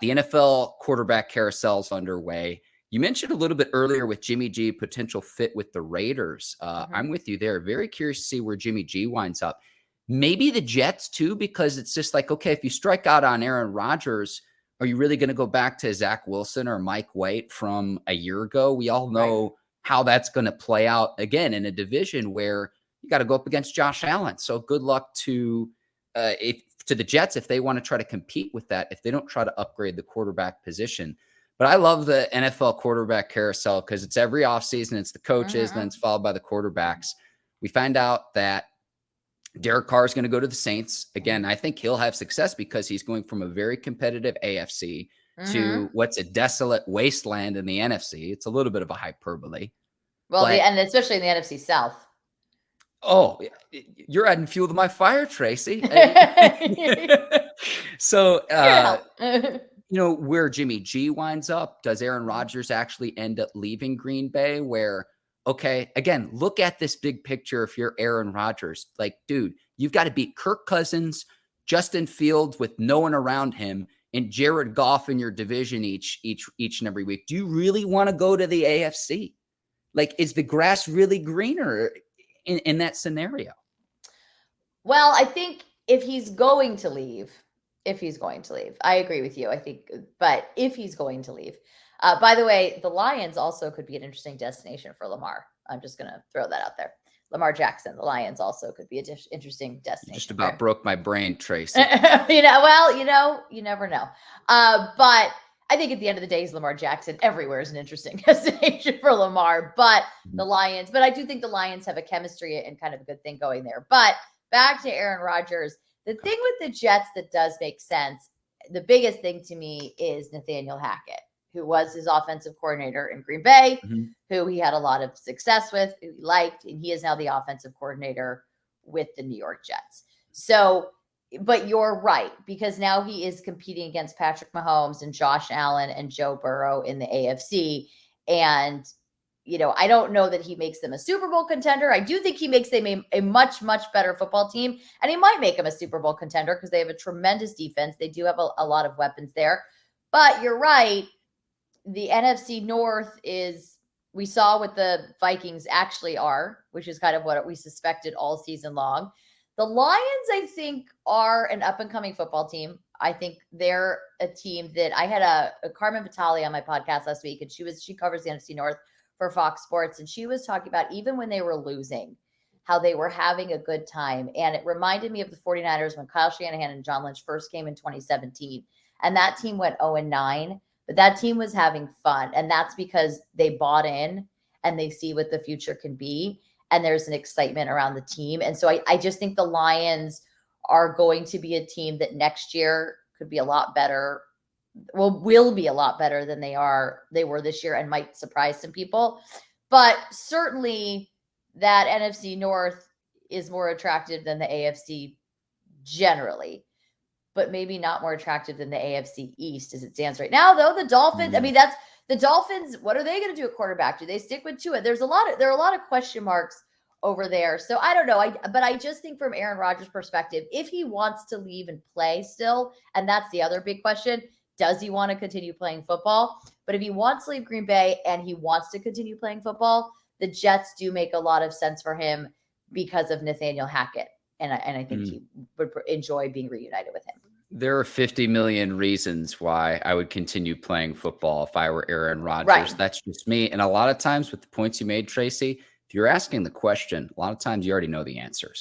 The NFL quarterback carousel is underway. You mentioned a little bit earlier with Jimmy G, potential fit with the Raiders. I'm with you there. Very curious to see where Jimmy G winds up. Maybe the Jets too, because it's just like, okay, if you strike out on Aaron Rodgers, are you really going to go back to Zach Wilson or Mike White from a year ago? We all know how that's going to play out again in a division where you got to go up against Josh Allen. So good luck to the Jets if they want to try to compete with that, if they don't try to upgrade the quarterback position. But I love the NFL quarterback carousel because it's every offseason. It's the coaches, then it's followed by the quarterbacks. We find out that Derek Carr is going to go to the Saints. Again, I think he'll have success because he's going from a very competitive AFC to what's a desolate wasteland in the NFC. It's a little bit of a hyperbole. Well, and especially in the NFC South. Oh, you're adding fuel to my fire, Tracy. So, where Jimmy G winds up, does Aaron Rodgers actually end up leaving Green Bay? Where, okay, again, look at this big picture. If you're Aaron Rodgers, like, dude, you've got to beat Kirk Cousins, Justin Fields with no one around him, and Jared Goff in your division each and every week. Do you really want to go to the AFC? Like, is the grass really greener in that scenario? Well, I think if he's going to leave, I agree with you. I think, but if he's going to leave, by the way, the Lions also could be an interesting destination for Lamar. I'm just going to throw that out there. Lamar Jackson, the Lions also could be an interesting destination. Just about broke my brain, Tracy. You never know. But I think at the end of the day, he's Lamar Jackson. Everywhere is an interesting destination for Lamar, but the Lions. But I do think the Lions have a chemistry and kind of a good thing going there. But back to Aaron Rodgers, the thing with the Jets that does make sense, the biggest thing to me is Nathaniel Hackett, who was his offensive coordinator in Green Bay, who he had a lot of success with, who he liked, and he is now the offensive coordinator with the New York Jets. So, but you're right, because now he is competing against Patrick Mahomes and Josh Allen and Joe Burrow in the AFC. And, I don't know that he makes them a Super Bowl contender. I do think he makes them a much, much better football team. And he might make them a Super Bowl contender because they have a tremendous defense. They do have a lot of weapons there. But you're right. The NFC North we saw what the Vikings actually are, which is kind of what we suspected all season long. The Lions, I think, are an up-and-coming football team. I think they're a team that I had a Carmen Vitale on my podcast last week, and she covers the NFC North for Fox Sports, and she was talking about even when they were losing, how they were having a good time. And it reminded me of the 49ers when Kyle Shanahan and John Lynch first came in 2017, and that team went 0-9, but that team was having fun, and that's because they bought in and they see what the future can be. And there's an excitement around the team. And so I just think the Lions are going to be a team that next year could be a lot better. Well, will be a lot better than they were this year and might surprise some people. But certainly that NFC North is more attractive than the AFC generally, but maybe not more attractive than the AFC East as it stands right now, though. The Dolphins, that's the Dolphins. What are they going to do at quarterback? Do they stick with Tua? There are a lot of question marks over there. So I don't know. But I just think from Aaron Rodgers' perspective, if he wants to leave and play still, and that's the other big question, does he want to continue playing football? But if he wants to leave Green Bay and he wants to continue playing football, the Jets do make a lot of sense for him because of Nathaniel Hackett. And I think he would enjoy being reunited with him. There are 50 million reasons why I would continue playing football if I were Aaron Rodgers. Right. That's just me. And a lot of times with the points you made, Tracy, if you're asking the question, a lot of times you already know the answers.